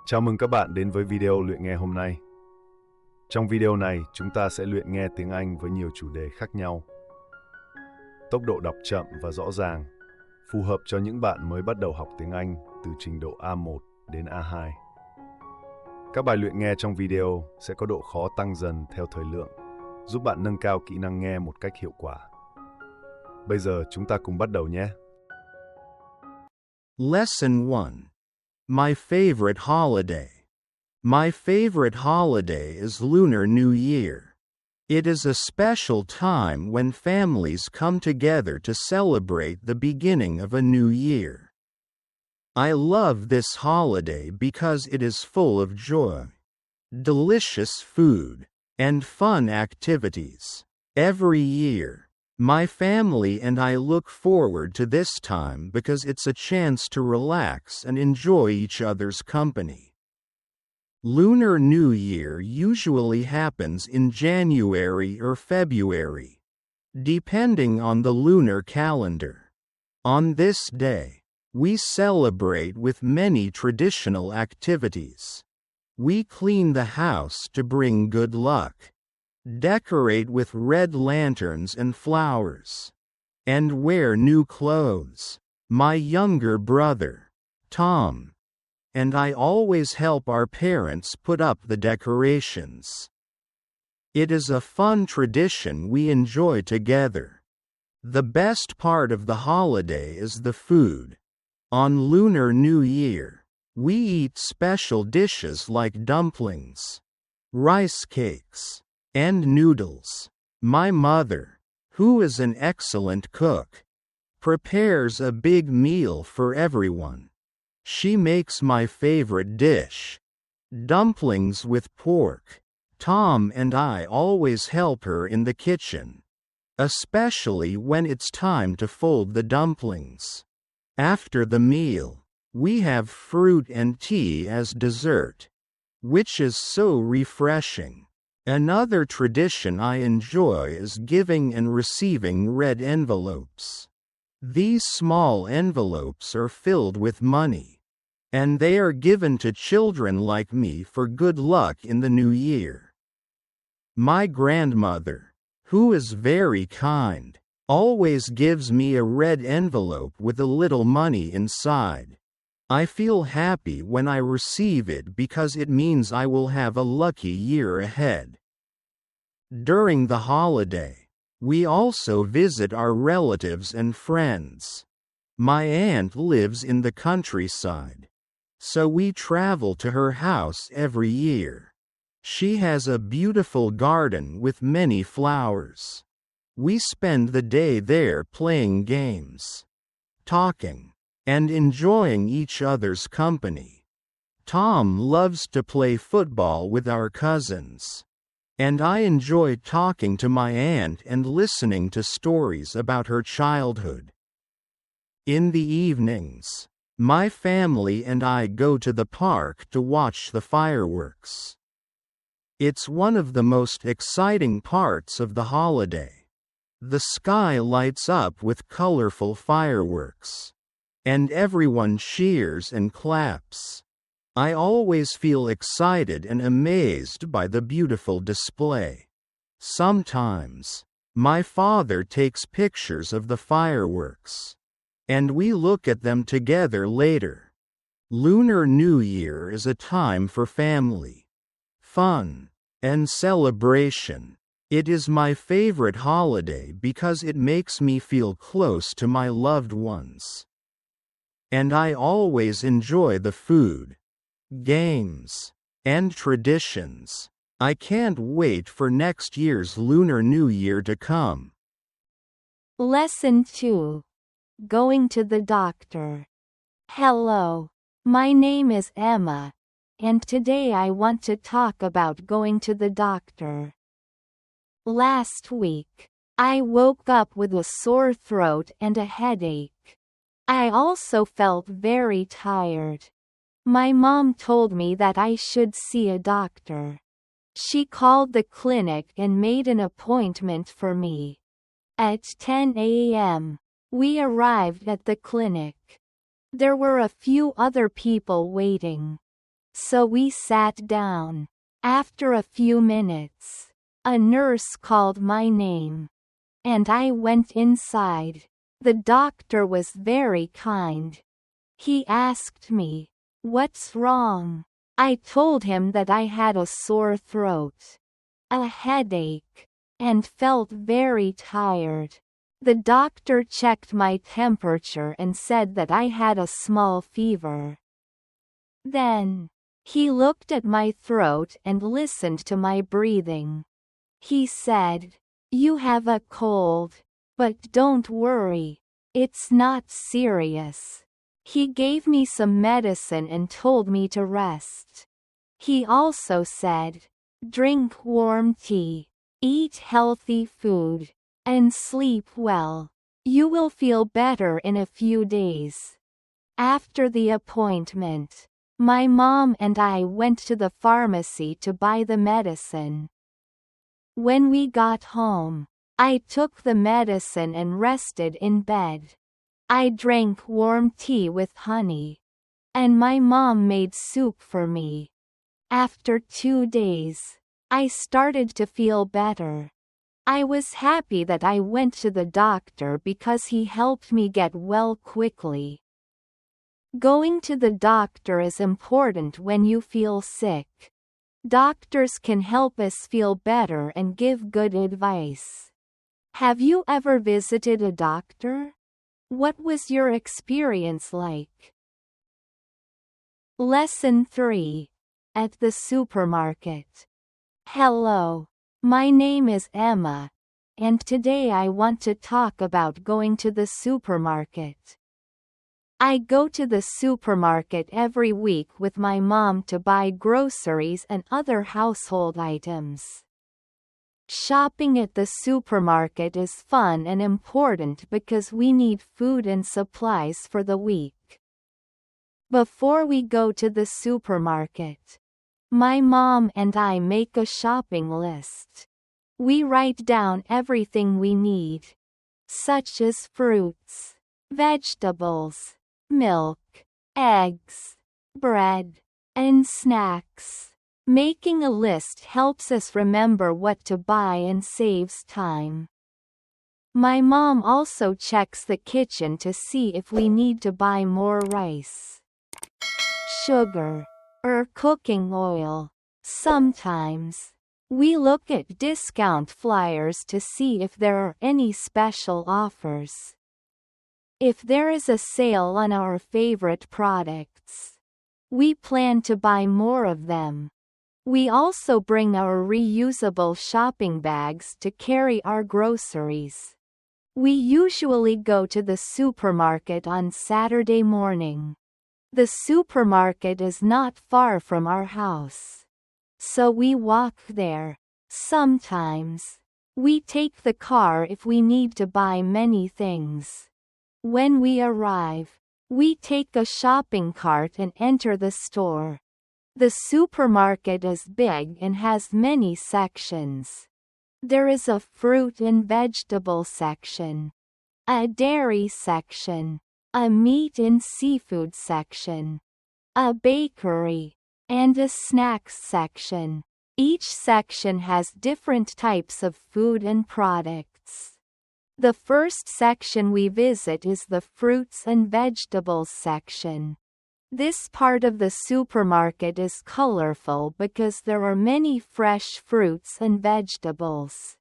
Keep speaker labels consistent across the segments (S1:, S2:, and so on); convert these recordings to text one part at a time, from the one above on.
S1: Chào mừng các bạn đến với video luyện nghe hôm nay. Trong video này, chúng ta sẽ luyện nghe tiếng Anh với nhiều chủ đề khác nhau. Tốc độ đọc chậm và rõ ràng, phù hợp cho những bạn mới bắt đầu học tiếng Anh từ trình độ A1 đến A2. Các bài luyện nghe trong video sẽ có độ khó tăng dần theo thời lượng, giúp bạn nâng cao kỹ năng nghe một cách hiệu quả. Bây giờ chúng ta cùng bắt đầu nhé.
S2: Lesson 1. My favorite holiday. My favorite holiday is Lunar New Year. It is a special time when families come together to celebrate the beginning of a new year. I love this holiday because it is full of joy, delicious food, and fun activities. Every year, my family and I look forward to this time because it's a chance to relax and enjoy each other's company. Lunar New Year usually happens in January or February, depending on the lunar calendar. On this day, we celebrate with many traditional activities. We clean the house to bring good luck, decorate with red lanterns and flowers, and wear new clothes. My younger brother, Tom, and I always help our parents put up the decorations. It is a fun tradition we enjoy together. The best part of the holiday is the food. On Lunar New Year, we eat special dishes like dumplings, rice cakes, and noodles. My mother, who is an excellent cook, prepares a big meal for everyone. She makes my favorite dish, dumplings with pork. Tom and I always help her in the kitchen, especially when it's time to fold the dumplings. After the meal, we have fruit and tea as dessert, which is so refreshing. Another tradition I enjoy is giving and receiving red envelopes. These small envelopes are filled with money, and they are given to children like me for good luck in the new year. My grandmother, who is very kind, always gives me a red envelope with a little money inside. I feel happy when I receive it because it means I will have a lucky year ahead. During the holiday, we also visit our relatives and friends. My aunt lives in the countryside, so we travel to her house every year. She has a beautiful garden with many flowers. We spend the day there playing games, talking, and enjoying each other's company. Tom loves to play football with our cousins, and I enjoy talking to my aunt and listening to stories about her childhood. In the evenings, my family and I go to the park to watch the fireworks. It's one of the most exciting parts of the holiday. The sky lights up with colorful fireworks, and everyone cheers and claps. I always feel excited and amazed by the beautiful display. Sometimes, my father takes pictures of the fireworks, and we look at them together later. Lunar New Year is a time for family, fun, and celebration. It is my favorite holiday because it makes me feel close to my loved ones. And I always enjoy the food, games, and traditions. I can't wait for next year's Lunar New Year to come.
S3: Lesson 2. Going to the doctor. Hello. My name is Emma, and today I want to talk about going to the doctor. Last week, I woke up with a sore throat and a headache. I also felt very tired. My mom told me that I should see a doctor. She called the clinic and made an appointment for me. At 10 a.m., we arrived at the clinic. There were a few other people waiting. So we sat down. After a few minutes, a nurse called my name, and I went inside. The doctor was very kind. He asked me, "What's wrong?" I told him that I had a sore throat, a headache, and felt very tired. The doctor checked my temperature and said that I had a small fever. Then, he looked at my throat and listened to my breathing. He said, "You have a cold, but don't worry, it's not serious." He gave me some medicine and told me to rest. He also said, "Drink warm tea, eat healthy food, and sleep well. You will feel better in a few days." After the appointment, my mom and I went to the pharmacy to buy the medicine. When we got home, I took the medicine and rested in bed. I drank warm tea with honey, and my mom made soup for me. After 2 days, I started to feel better. I was happy that I went to the doctor because he helped me get well quickly. Going to the doctor is important when you feel sick. Doctors can help us feel better and give good advice. Have you ever visited a doctor? What was your experience like? Lesson 3. At the supermarket. Hello. My name is Emma, and today I want to talk about going to the supermarket. I go to the supermarket every week with my mom to buy groceries and other household items. Shopping at the supermarket is fun and important because we need food and supplies for the week. Before we go to the supermarket, my mom and I make a shopping list. We write down everything we need, such as fruits, vegetables, milk, eggs, bread, and snacks. Making a list helps us remember what to buy and saves time. My mom also checks the kitchen to see if we need to buy more rice, sugar, or cooking oil. Sometimes, we look at discount flyers to see if there are any special offers. If there is a sale on our favorite products, we plan to buy more of them. We also bring our reusable shopping bags to carry our groceries. We usually go to the supermarket on Saturday morning. The supermarket is not far from our house, so we walk there. Sometimes, we take the car if we need to buy many things. When we arrive, we take a shopping cart and enter the store. The supermarket is big and has many sections. There is a fruit and vegetable section, a dairy section, a meat and seafood section, a bakery, and a snacks section. Each section has different types of food and products. The first section we visit is the fruits and vegetables section. This part of the supermarket is colorful because there are many fresh fruits and vegetables.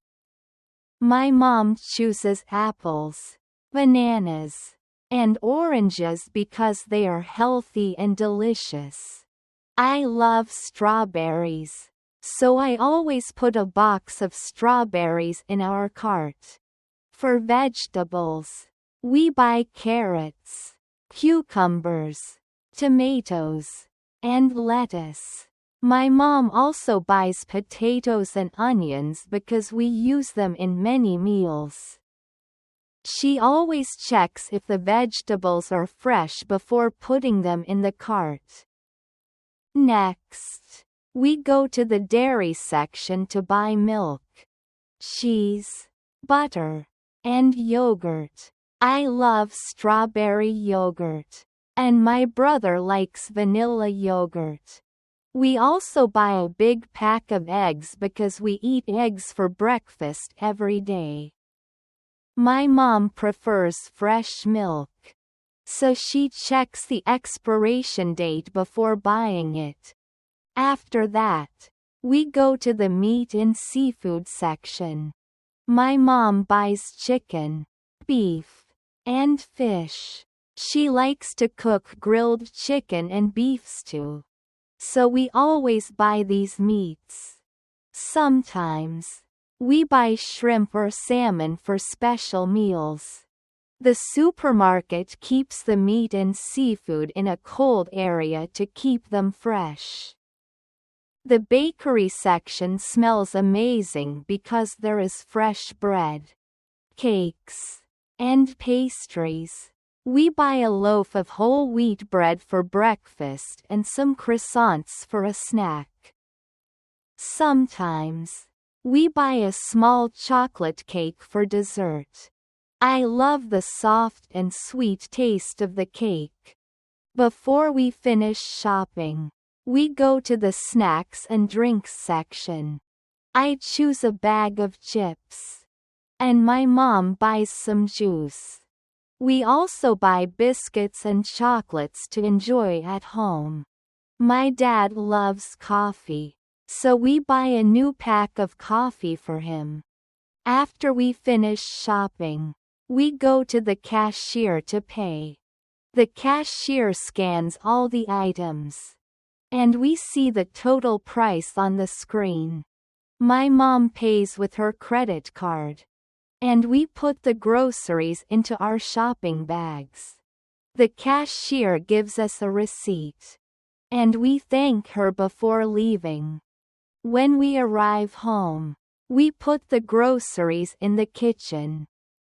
S3: My mom chooses apples, bananas, and oranges because they are healthy and delicious. I love strawberries, so I always put a box of strawberries in our cart. For vegetables, we buy carrots, cucumbers, tomatoes, and lettuce. My mom also buys potatoes and onions because we use them in many meals. She always checks if the vegetables are fresh before putting them in the cart. Next, we go to the dairy section to buy milk, cheese, butter, and yogurt. I love strawberry yogurt, and my brother likes vanilla yogurt. We also buy a big pack of eggs because we eat eggs for breakfast every day. My mom prefers fresh milk, so she checks the expiration date before buying it. After that, we go to the meat and seafood section. My mom buys chicken, beef, and fish. She likes to cook grilled chicken and beef stew, so we always buy these meats. Sometimes, we buy shrimp or salmon for special meals. The supermarket keeps the meat and seafood in a cold area to keep them fresh. The bakery section smells amazing because there is fresh bread, cakes, and pastries. We buy a loaf of whole wheat bread for breakfast and some croissants for a snack. Sometimes, we buy a small chocolate cake for dessert. I love the soft and sweet taste of the cake. Before we finish shopping, we go to the snacks and drinks section. I choose a bag of chips, and my mom buys some juice. We also buy biscuits and chocolates to enjoy at home. My dad loves coffee, so we buy a new pack of coffee for him. After we finish shopping, we go to the cashier to pay. The cashier scans all the items, and we see the total price on the screen. My mom pays with her credit card, and we put the groceries into our shopping bags. The cashier gives us a receipt, and we thank her before leaving. When we arrive home, we put the groceries in the kitchen.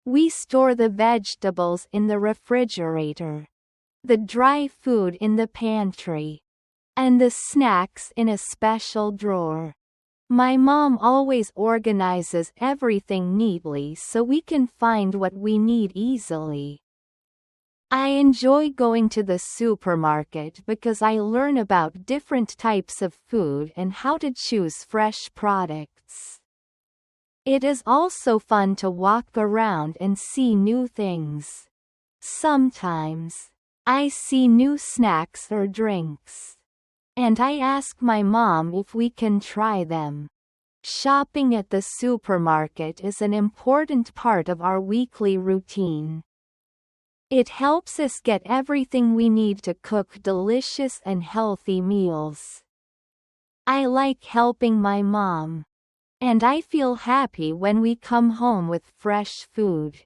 S3: We store the vegetables in the refrigerator, the dry food in the pantry, and the snacks in a special drawer. My mom always organizes everything neatly so we can find what we need easily. I enjoy going to the supermarket because I learn about different types of food and how to choose fresh products. It is also fun to walk around and see new things. Sometimes, I see new snacks or drinks, and I ask my mom if we can try them. Shopping at the supermarket is an important part of our weekly routine. It helps us get everything we need to cook delicious and healthy meals. I like helping my mom, and I feel happy when we come home with fresh food.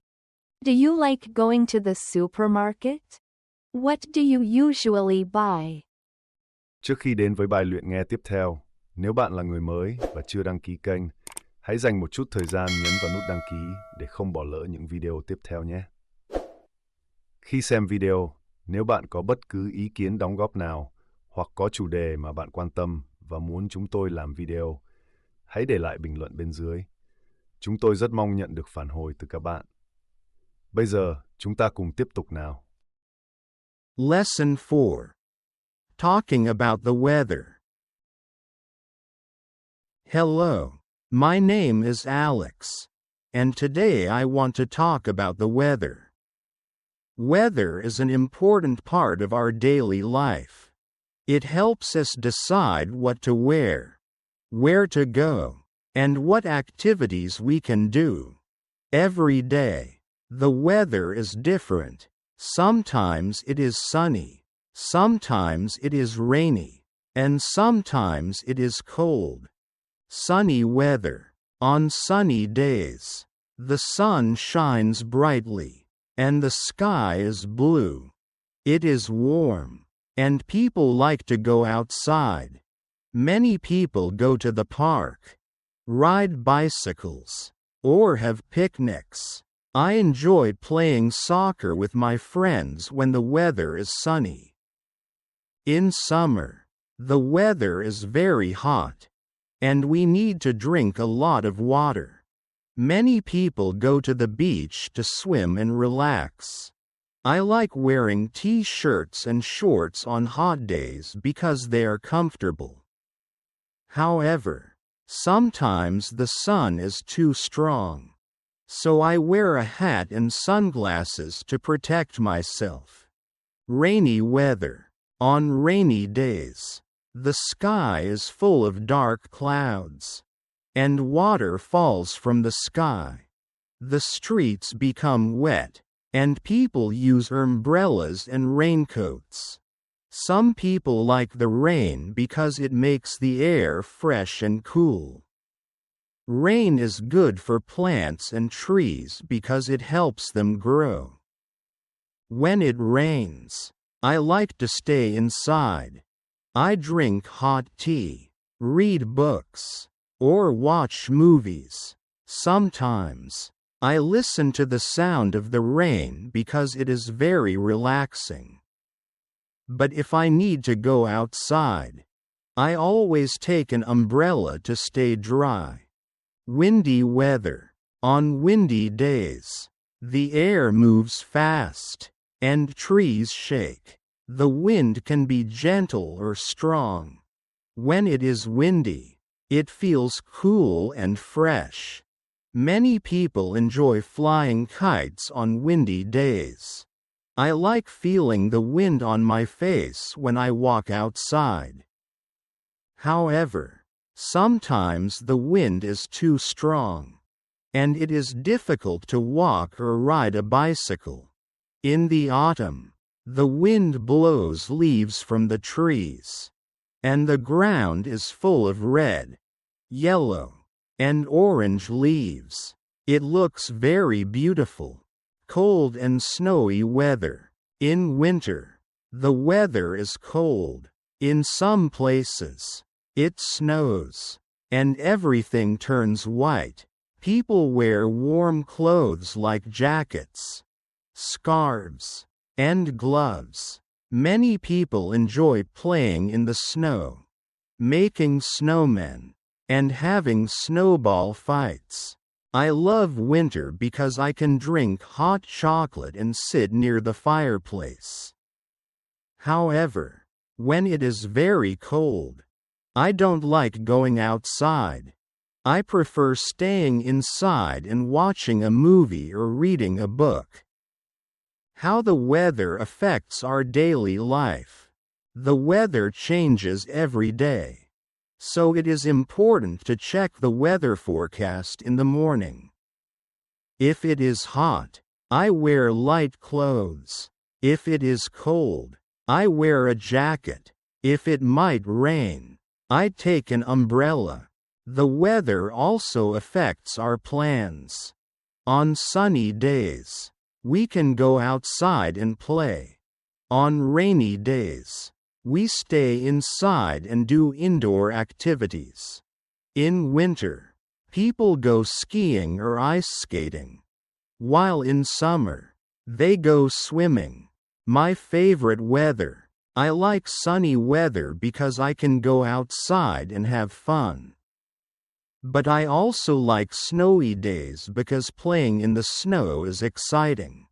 S3: Do you like going to the supermarket? What do you usually buy?
S1: Trước khi đến với bài luyện nghe tiếp theo, nếu bạn là người mới và chưa đăng ký kênh, hãy dành một chút thời gian nhấn vào nút đăng ký để không bỏ lỡ những video tiếp theo nhé. Khi xem video, nếu bạn có bất cứ ý kiến đóng góp nào hoặc có chủ đề mà bạn quan tâm và muốn chúng tôi làm video, hãy để lại bình luận bên dưới. Chúng tôi rất mong nhận được phản hồi từ các bạn. Bây giờ, chúng ta cùng tiếp tục nào.
S2: Lesson 4. Talking about the weather. Hello, my name is Alex, and today I want to talk about the weather. Weather is an important part of our daily life. It helps us decide what to wear, where to go, and what activities we can do. Every day, the weather is different. Sometimes it is sunny, sometimes it is rainy, and sometimes it is cold. Sunny weather. On sunny days, the sun shines brightly, and the sky is blue. It is warm, and people like to go outside. Many people go to the park, ride bicycles, or have picnics. I enjoy playing soccer with my friends when the weather is sunny. In summer, the weather is very hot, and we need to drink a lot of water. Many people go to the beach to swim and relax. I like wearing t-shirts and shorts on hot days because they are comfortable. However, sometimes the sun is too strong. So I wear a hat and sunglasses to protect myself. Rainy weather. On rainy days, the sky is full of dark clouds, and water falls from the sky. The streets become wet, and people use umbrellas and raincoats. Some people like the rain because it makes the air fresh and cool. Rain is good for plants and trees because it helps them grow. When it rains, I like to stay inside. I drink hot tea, read books, or watch movies. Sometimes, I listen to the sound of the rain because it is very relaxing. But if I need to go outside, I always take an umbrella to stay dry. Windy weather. On windy days, the air moves fast, and trees shake. The wind can be gentle or strong. When it is windy, it feels cool and fresh. Many people enjoy flying kites on windy days. I like feeling the wind on my face when I walk outside. However, sometimes the wind is too strong, and it is difficult to walk or ride a bicycle. In the autumn, the wind blows leaves from the trees, and the ground is full of red, yellow, and orange leaves. It looks very beautiful. Cold and snowy weather. In winter, the weather is cold. In some places, it snows, and everything turns white. People wear warm clothes like jackets, scarves, and gloves. Many people enjoy playing in the snow, making snowmen, and having snowball fights. I love winter because I can drink hot chocolate and sit near the fireplace. However, when it is very cold, I don't like going outside. I prefer staying inside and watching a movie or reading a book. How the weather affects our daily life. The weather changes every day. So it is important to check the weather forecast in the morning. If it is hot, I wear light clothes. If it is cold, I wear a jacket. If it might rain, I take an umbrella. The weather also affects our plans. On sunny days, we can go outside and play. On rainy days, we stay inside and do indoor activities. In winter, people go skiing or ice skating, while in summer, they go swimming. My favorite weather. I like sunny weather because I can go outside and have fun. But I also like snowy days because playing in the snow is exciting.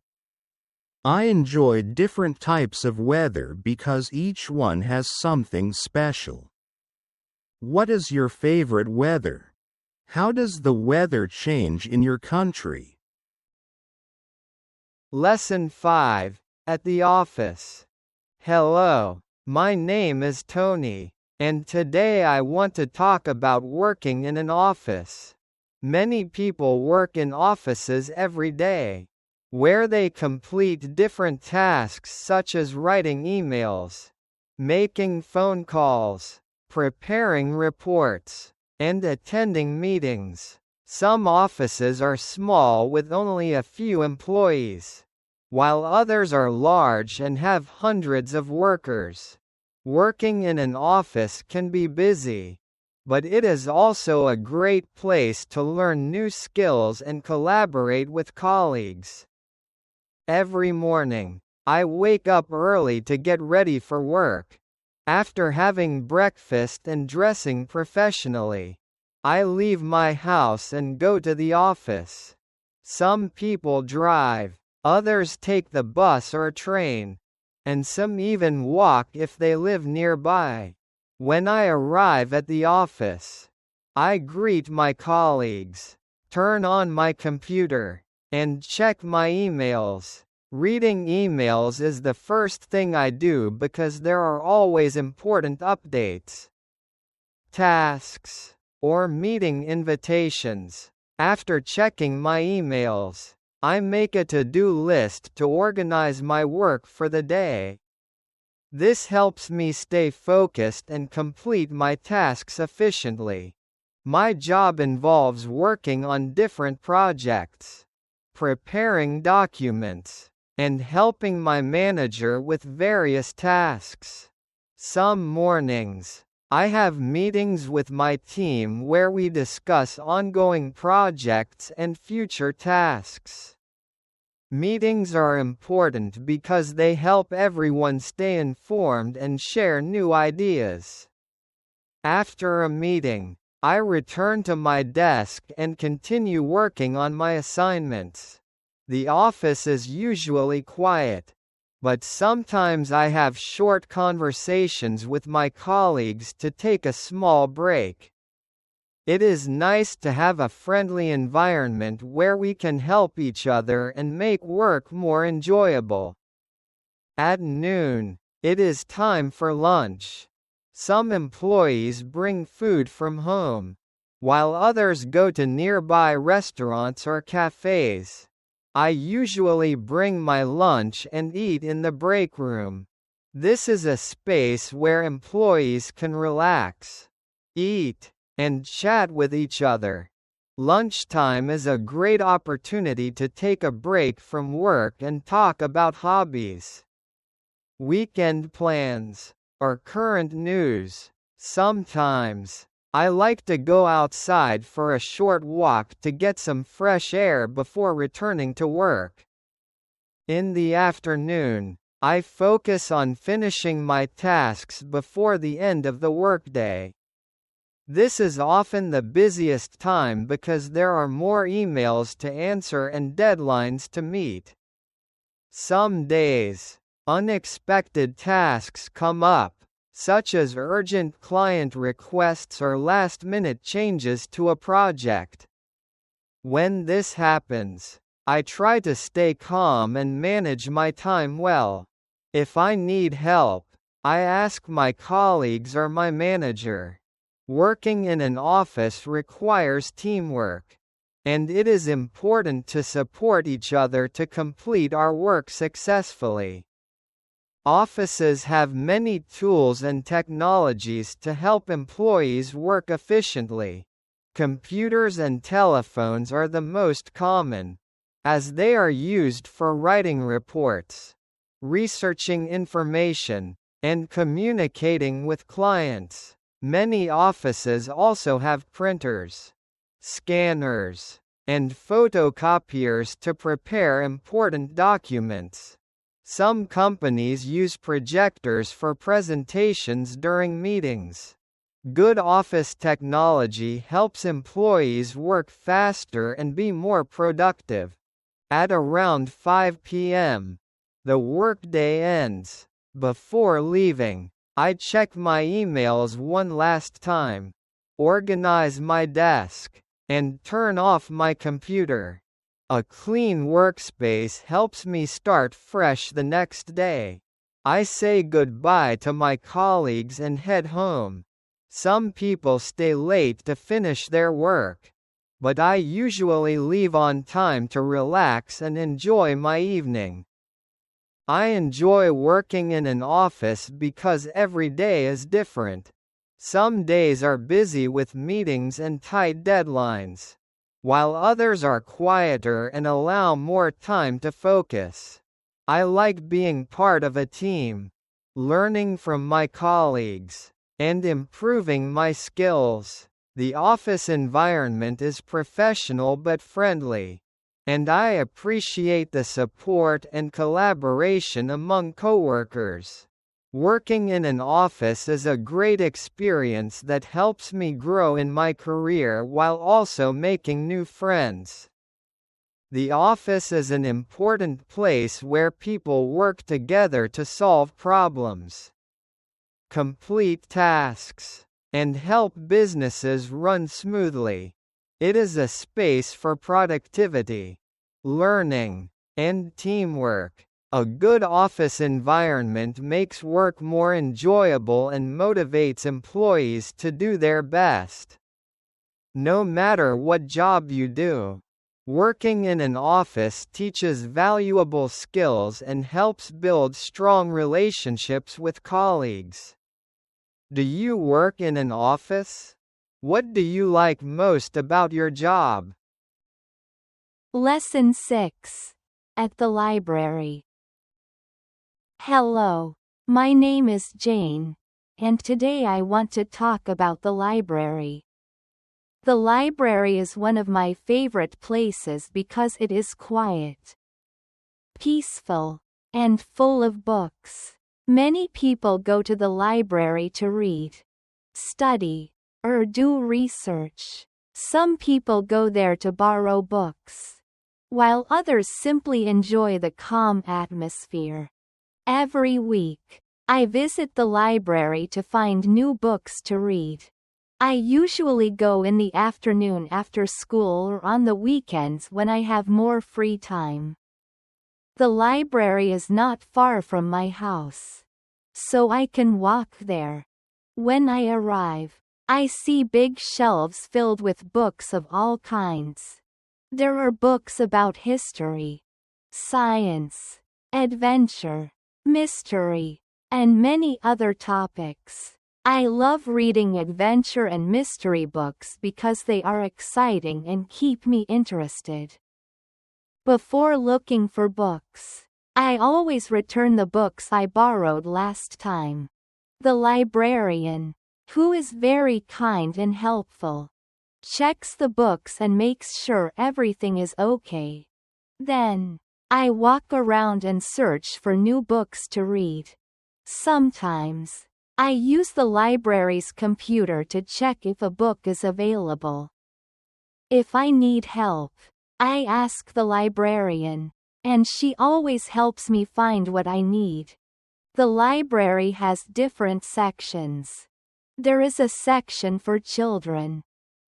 S2: I enjoy different types of weather because each one has something special. What is your favorite weather? How does the weather change in your country?
S4: Lesson 5. At the office. Hello, my name is Tony, and today I want to talk about working in an office. Many people work in offices every day, where they complete different tasks such as writing emails, making phone calls, preparing reports, and attending meetings. Some offices are small with only a few employees, while others are large and have hundreds of workers. Working in an office can be busy, but it is also a great place to learn new skills and collaborate with colleagues. Every morning, I wake up early to get ready for work. After having breakfast and dressing professionally, I leave my house and go to the office. Some people drive, others take the bus or train, and some even walk if they live nearby. When I arrive at the office, I greet my colleagues, turn on my computer, and check my emails. Reading emails is the first thing I do because there are always important updates, tasks, or meeting invitations. After checking my emails, I make a to-do list to organize my work for the day. This helps me stay focused and complete my tasks efficiently. My job involves working on different projects, preparing documents, and helping my manager with various tasks. Some mornings, I have meetings with my team where we discuss ongoing projects and future tasks. Meetings are important because they help everyone stay informed and share new ideas. After a meeting, I return to my desk and continue working on my assignments. The office is usually quiet, but sometimes I have short conversations with my colleagues to take a small break. It is nice to have a friendly environment where we can help each other and make work more enjoyable. At noon, it is time for lunch. Some employees bring food from home, while others go to nearby restaurants or cafes. I usually bring my lunch and eat in the break room. This is a space where employees can relax, eat, and chat with each other. Lunchtime is a great opportunity to take a break from work and talk about hobbies, weekend plans, or current news. Sometimes, I like to go outside for a short walk to get some fresh air before returning to work. In the afternoon, I focus on finishing my tasks before the end of the workday. This is often the busiest time because there are more emails to answer and deadlines to meet. Some days, unexpected tasks come up, such as urgent client requests or last-minute changes to a project. When this happens, I try to stay calm and manage my time well. If I need help, I ask my colleagues or my manager. Working in an office requires teamwork, and it is important to support each other to complete our work successfully. Offices have many tools and technologies to help employees work efficiently. Computers and telephones are the most common, as they are used for writing reports, researching information, and communicating with clients. Many offices also have printers, scanners, and photocopiers to prepare important documents. Some companies use projectors for presentations during meetings. Good office technology helps employees work faster and be more productive. At around 5 p.m., the workday ends. Before leaving, I check my emails one last time, organize my desk, and turn off my computer. A clean workspace helps me start fresh the next day. I say goodbye to my colleagues and head home. Some people stay late to finish their work, but I usually leave on time to relax and enjoy my evening. I enjoy working in an office because every day is different. Some days are busy with meetings and tight deadlines, while others are quieter and allow more time to focus. I like being part of a team, learning from my colleagues, and improving my skills. The office environment is professional but friendly, and I appreciate the support and collaboration among coworkers. Working in an office is a great experience that helps me grow in my career while also making new friends. The office is an important place where people work together to solve problems. complete tasks, and help businesses run smoothly. It is a space for productivity, learning, and teamwork. A good office environment makes work more enjoyable and motivates employees to do their best. No matter what job you do, working in an office teaches valuable skills and helps build strong relationships with colleagues. Do you work in an office? What do you like most about your job?
S3: Lesson 6. At the library. Hello, my name is Jane, and today I want to talk about the library. The library is one of my favorite places because it is quiet, peaceful, and full of books. Many people go to the library to read, study, or do research. Some people go there to borrow books, while others simply enjoy the calm atmosphere. Every week, I visit the library to find new books to read. I usually go in the afternoon after school or on the weekends when I have more free time. The library is not far from my house, so I can walk there. When I arrive, I see big shelves filled with books of all kinds. There are books about history, science, adventure, mystery, and many other topics. I love reading adventure and mystery books because they are exciting and keep me interested. Before looking for books, I always return the books I borrowed last time. The librarian, who is very kind and helpful, checks the books and makes sure everything is okay. Then, I walk around and search for new books to read. Sometimes, I use the library's computer to check if a book is available. If I need help, I ask the librarian, and she always helps me find what I need. The library has different sections. There is a section for children,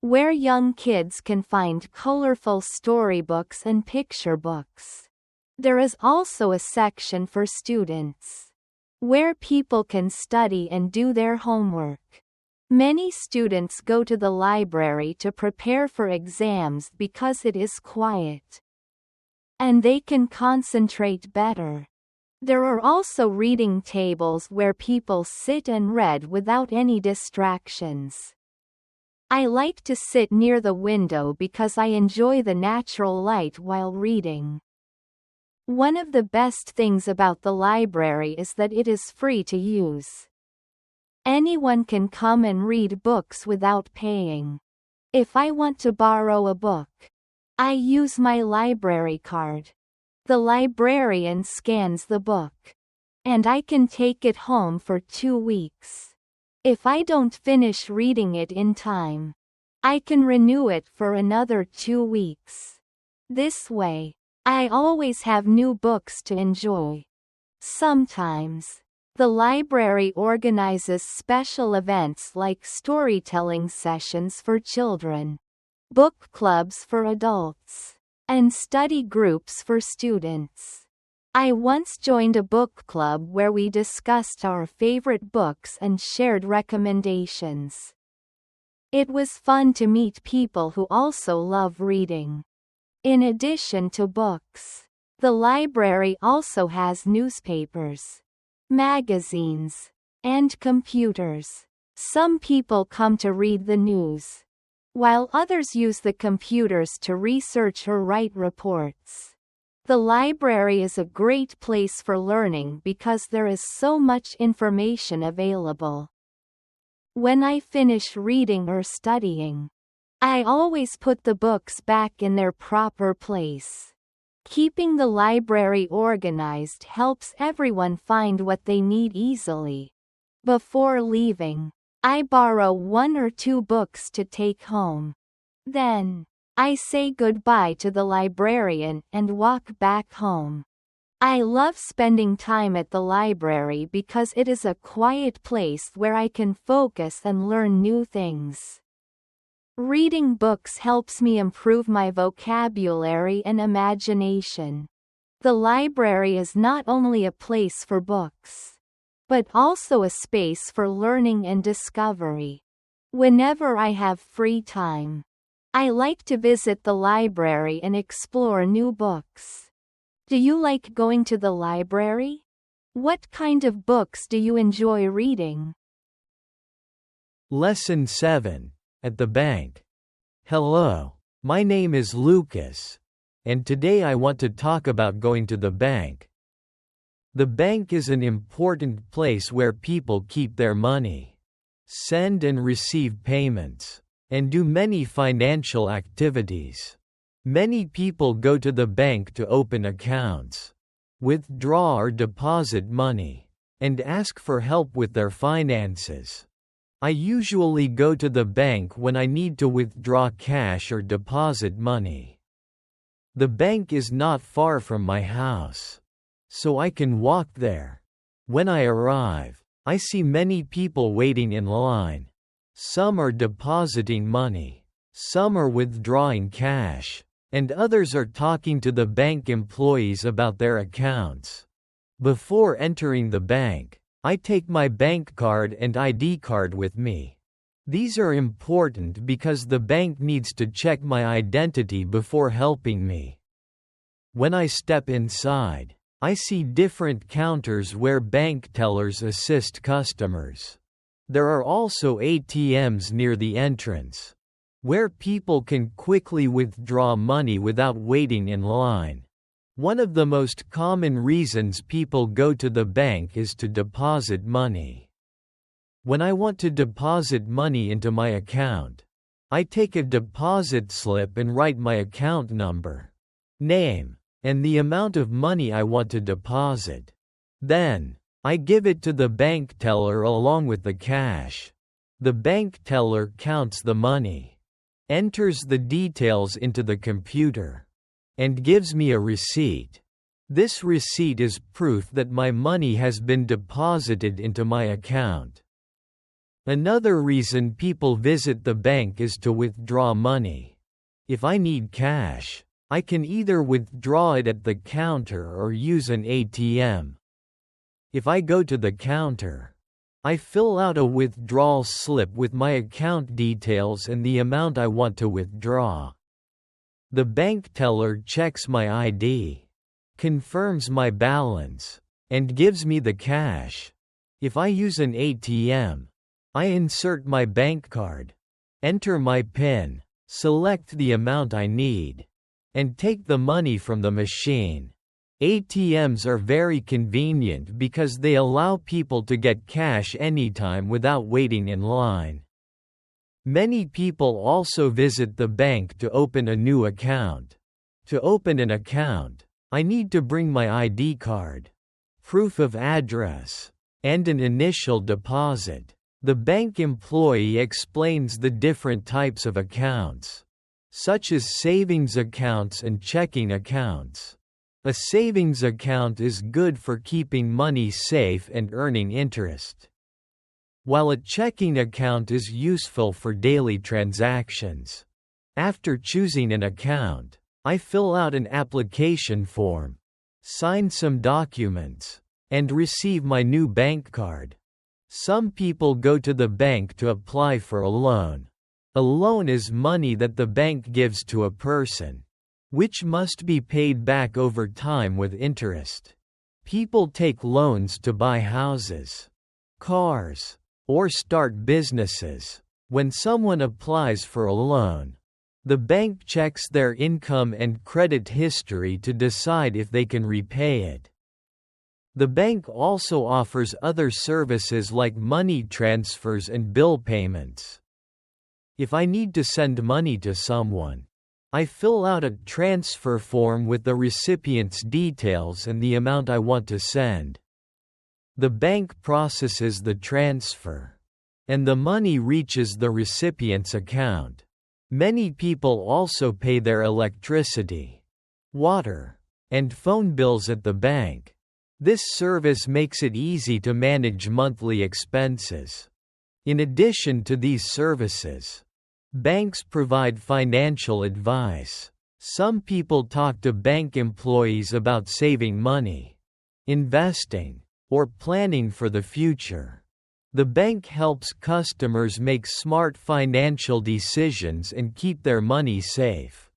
S3: where young kids can find colorful storybooks and picture books. There is also a section for students, where people can study and do their homework. Many students go to the library to prepare for exams because it is quiet, and they can concentrate better. There are also reading tables where people sit and read without any distractions. I like to sit near the window because I enjoy the natural light while reading. One of the best things about the library is that it is free to use. Anyone can come and read books without paying. If I want to borrow a book, I use my library card. The librarian scans the book, and I can take it home for 2 weeks. If I don't finish reading it in time, I can renew it for another 2 weeks. This way, I always have new books to enjoy. Sometimes, the library organizes special events like storytelling sessions for children, book clubs for adults, and study groups for students. I once joined a book club where we discussed our favorite books and shared recommendations. It was fun to meet people who also love reading. In addition to books, the library also has newspapers, magazines, and computers. Some people come to read the news, while others use the computers to research or write reports. The library is a great place for learning because there is so much information available. When I finish reading or studying, I always put the books back in their proper place. Keeping the library organized helps everyone find what they need easily. Before leaving, I borrow 1 or 2 books to take home. Then, I say goodbye to the librarian and walk back home. I love spending time at the library because it is a quiet place where I can focus and learn new things. Reading books helps me improve my vocabulary and imagination. The library is not only a place for books, but also a space for learning and discovery. Whenever I have free time, I like to visit the library and explore new books. Do you like going to the library? What kind of books do you enjoy reading?
S5: Lesson 7. At the bank. Hello, my name is Lucas, and today I want to talk about going to the bank. The bank is an important place where people keep their money, send and receive payments, and do many financial activities. Many people go to the bank to open accounts, withdraw or deposit money, and ask for help with their finances. I usually go to the bank when I need to withdraw cash or deposit money. The bank is not far from my house, so I can walk there. When I arrive, I see many people waiting in line. Some are depositing money, some are withdrawing cash, and others are talking to the bank employees about their accounts. Before entering the bank, I take my bank card and ID card with me. These are important because the bank needs to check my identity before helping me. When I step inside, I see different counters where bank tellers assist customers. There are also ATMs near the entrance, where people can quickly withdraw money without waiting in line. One of the most common reasons people go to the bank is to deposit money. When I want to deposit money into my account, I take a deposit slip and write my account number, name, and the amount of money I want to deposit. Then, I give it to the bank teller along with the cash. The bank teller counts the money, enters the details into the computer, and gives me a receipt. This receipt is proof that my money has been deposited into my account. Another reason people visit the bank is to withdraw money. If I need cash, I can either withdraw it at the counter or use an ATM. If I go to the counter, I fill out a withdrawal slip with my account details and the amount I want to withdraw. The bank teller checks my ID, confirms my balance, and gives me the cash. If I use an ATM, I insert my bank card, enter my PIN, select the amount I need, and take the money from the machine. ATMs are very convenient because they allow people to get cash anytime without waiting in line. Many people also visit the bank to open a new account. To open an account, I need to bring my ID card, proof of address, and an initial deposit. The bank employee explains the different types of accounts, such as savings accounts and checking accounts. A savings account is good for keeping money safe and earning interest, while a checking account is useful for daily transactions. After choosing an account, I fill out an application form, sign some documents, and receive my new bank card. Some people go to the bank to apply for a loan. A loan is money that the bank gives to a person, which must be paid back over time with interest. People take loans to buy houses, cars, or start businesses. When someone applies for a loan, the bank checks their income and credit history to decide if they can repay it. The bank also offers other services like money transfers and bill payments. If I need to send money to someone, I fill out a transfer form with the recipient's details and the amount I want to send. The bank processes the transfer, and the money reaches the recipient's account. Many people also pay their electricity, water, and phone bills at the bank. This service makes it easy to manage monthly expenses. In addition to these services, banks provide financial advice. Some people talk to bank employees about saving money, investing, or planning for the future. The bank helps customers make smart financial decisions and keep their money safe.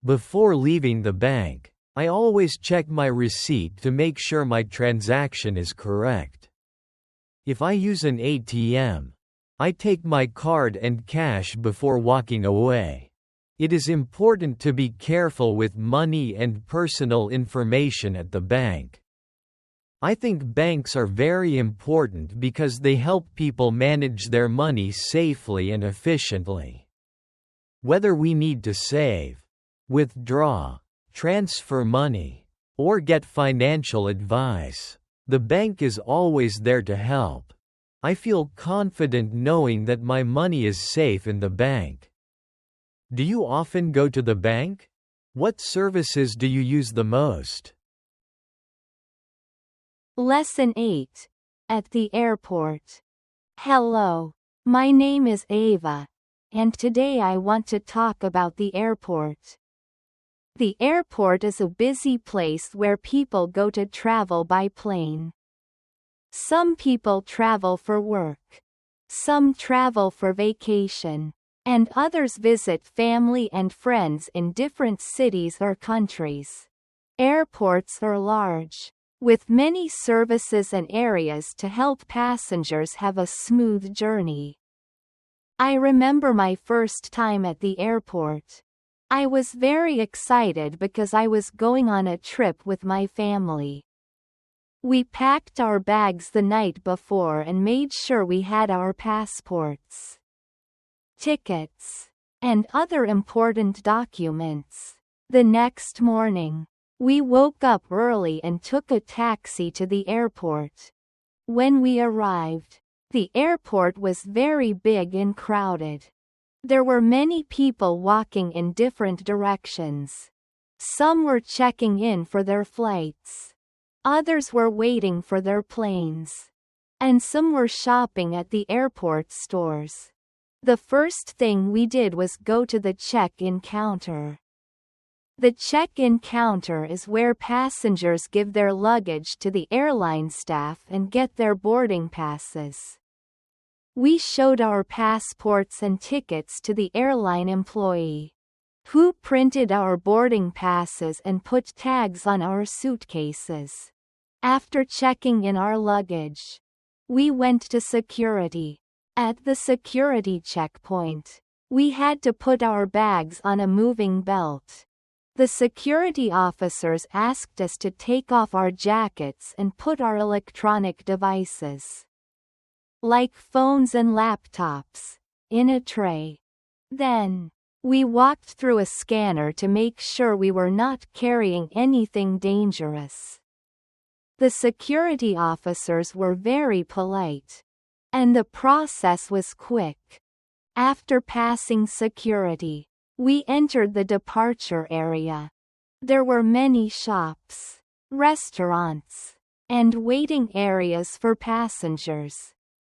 S5: Before leaving the bank, I always check my receipt to make sure my transaction is correct. If I use an ATM, I take my card and cash before walking away. It is important to be careful with money and personal information at the bank. I think banks are very important because they help people manage their money safely and efficiently. Whether we need to save, withdraw, transfer money, or get financial advice, the bank is always there to help. I feel confident knowing that my money is safe in the bank. Do you often go to the bank? What services do you use the most?
S3: Lesson 8. At the airport. Hello. My name is Ava, and today I want to talk about the airport. The airport is a busy place where people go to travel by plane. Some people travel for work. Some travel for vacation. And others visit family and friends in different cities or countries. Airports are large, with many services and areas to help passengers have a smooth journey. I remember my first time at the airport. I was very excited because I was going on a trip with my family. We packed our bags the night before and made sure we had our passports, tickets, and other important documents. The next morning, we woke up early and took a taxi to the airport. When we arrived, the airport was very big and crowded. There were many people walking in different directions. Some were checking in for their flights. Others were waiting for their planes. And some were shopping at the airport stores. The first thing we did was go to the check-in counter. The check-in counter is where passengers give their luggage to the airline staff and get their boarding passes. We showed our passports and tickets to the airline employee, who printed our boarding passes and put tags on our suitcases. After checking in our luggage, we went to security. At the security checkpoint, we had to put our bags on a moving belt. The security officers asked us to take off our jackets and put our electronic devices, like phones and laptops, in a tray. Then, we walked through a scanner to make sure we were not carrying anything dangerous. The security officers were very polite, and the process was quick. After passing security, we entered the departure area. There were many shops, restaurants, and waiting areas for passengers.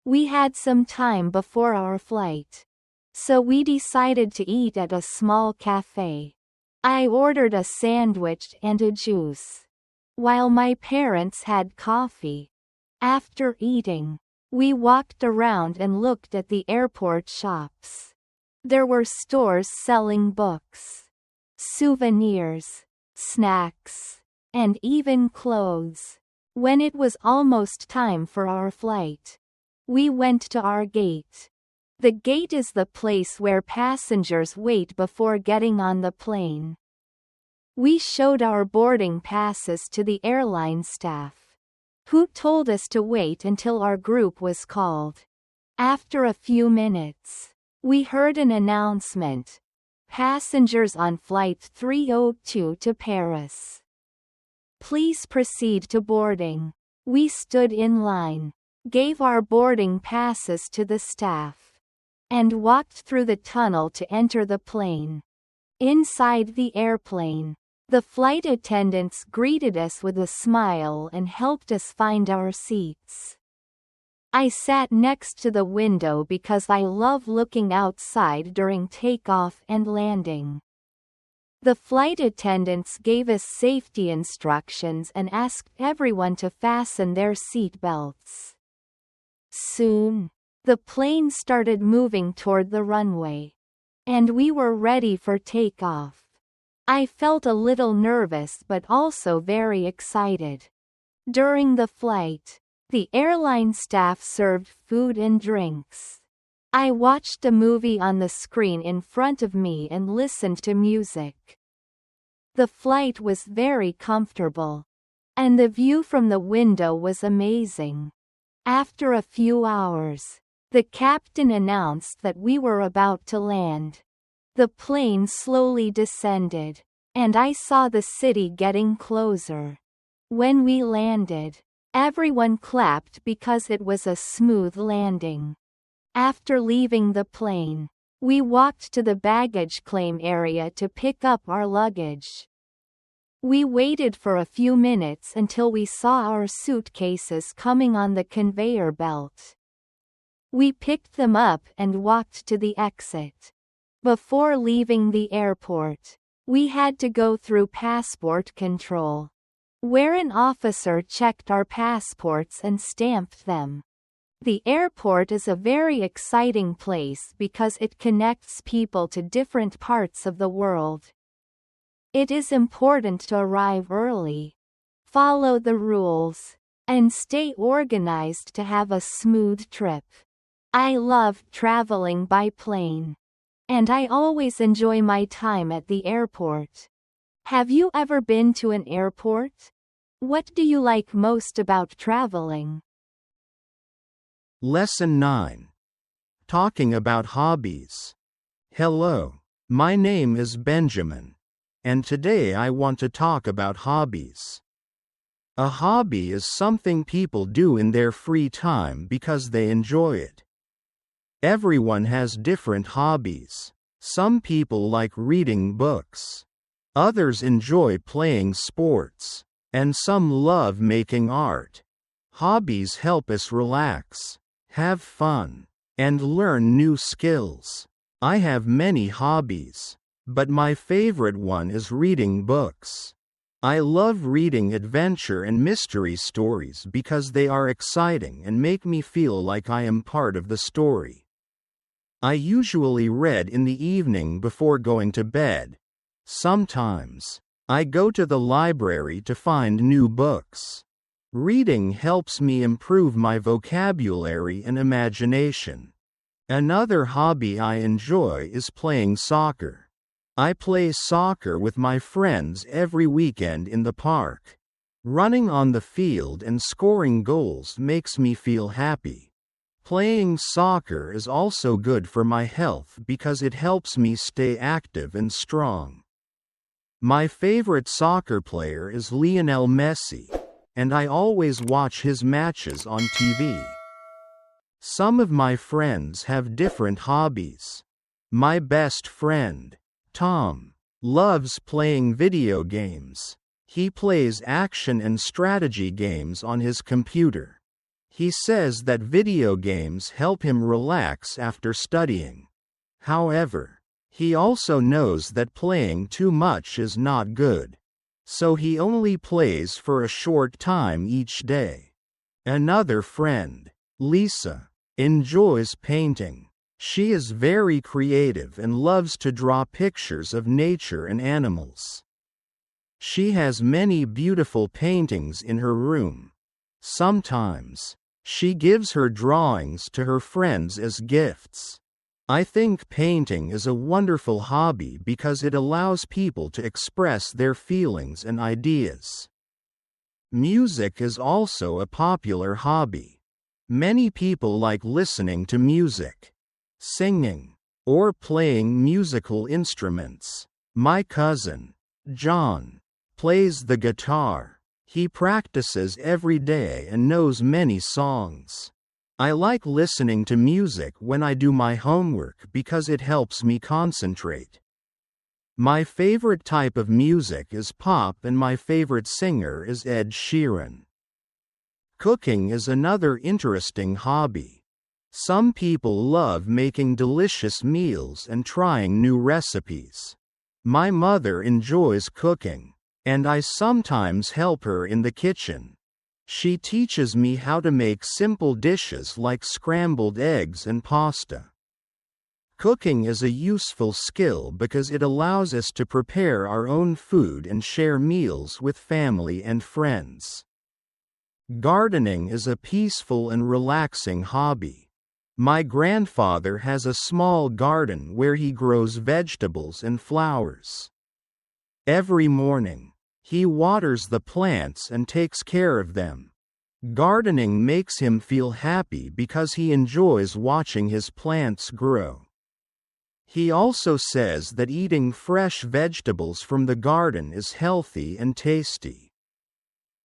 S3: We had some time before our flight, so we decided to eat at a small cafe. I ordered a sandwich and a juice, while my parents had coffee. After eating, we walked around and looked at the airport shops. There were stores selling books, souvenirs, snacks, and even clothes. When it was almost time for our flight, we went to our gate. The gate is the place where passengers wait before getting on the plane. We showed our boarding passes to the airline staff, who told us to wait until our group was called. After a few minutes, we heard an announcement. Passengers on Flight 302 to Paris, please proceed to boarding. We stood in line, gave our boarding passes to the staff, and walked through the tunnel to enter the plane. Inside the airplane, The flight attendants greeted us with a smile and helped us find our seats. I sat next to the window because I love looking outside during takeoff and landing. The flight attendants gave us safety instructions and asked everyone to fasten their seat belts. Soon, the plane started moving toward the runway, and we were ready for takeoff. I felt a little nervous but also very excited. During the flight, the airline staff served food and drinks. I watched a movie on the screen in front of me and listened to music. The flight was very comfortable, and the view from the window was amazing. After a few hours, the captain announced that we were about to land. The plane slowly descended, and I saw the city getting closer. When we landed, everyone clapped because it was a smooth landing. After leaving the plane, we walked to the baggage claim area to pick up our luggage. We waited for a few minutes until we saw our suitcases coming on the conveyor belt. We picked them up and walked to the exit. Before leaving the airport, we had to go through passport control, where an officer checked our passports and stamped them. The airport is a very exciting place because it connects people to different parts of the world. It is important to arrive early, follow the rules, and stay organized to have a smooth trip. I love traveling by plane, and I always enjoy my time at the airport. Have you ever been to an airport? What do you like most about traveling?
S2: Lesson 9. Talking about hobbies. Hello, my name is Benjamin, and today I want to talk about hobbies. A hobby is something people do in their free time because they enjoy it. Everyone has different hobbies. Some people like reading books. Others enjoy playing sports, and some love making art. Hobbies help us relax, have fun, and learn new skills. I have many hobbies, but my favorite one is reading books. I love reading adventure and mystery stories because they are exciting and make me feel like I am part of the story. I usually read in the evening before going to bed. Sometimes, I go to the library to find new books. Reading helps me improve my vocabulary and imagination. Another hobby I enjoy is playing soccer. I play soccer with my friends every weekend in the park. Running on the field and scoring goals makes me feel happy. Playing soccer is also good for my health because it helps me stay active and strong. My favorite soccer player is Lionel Messi, and I always watch his matches on TV. Some of my friends have different hobbies. My best friend, Tom, loves playing video games. He plays action and strategy games on his computer. He says that video games help him relax after studying. However, he also knows that playing too much is not good. So he only plays for a short time each day. Another friend, Lisa, enjoys painting. She is very creative and loves to draw pictures of nature and animals. She has many beautiful paintings in her room. Sometimes, she gives her drawings to her friends as gifts. I think painting is a wonderful hobby because it allows people to express their feelings and ideas. Music is also a popular hobby. Many people like listening to music, singing, or playing musical instruments. My cousin, John, plays the guitar. He practices every day and knows many songs. I like listening to music when I do my homework because it helps me concentrate. My favorite type of music is pop and my favorite singer is Ed Sheeran. Cooking is another interesting hobby. Some people love making delicious meals and trying new recipes. My mother enjoys cooking, and I sometimes help her in the kitchen. She teaches me how to make simple dishes like scrambled eggs and pasta. Cooking is a useful skill because it allows us to prepare our own food and share meals with family and friends. Gardening is a peaceful and relaxing hobby. My grandfather has a small garden where he grows vegetables and flowers. Every morning, he waters the plants and takes care of them. Gardening makes him feel happy because he enjoys watching his plants grow. He also says that eating fresh vegetables from the garden is healthy and tasty.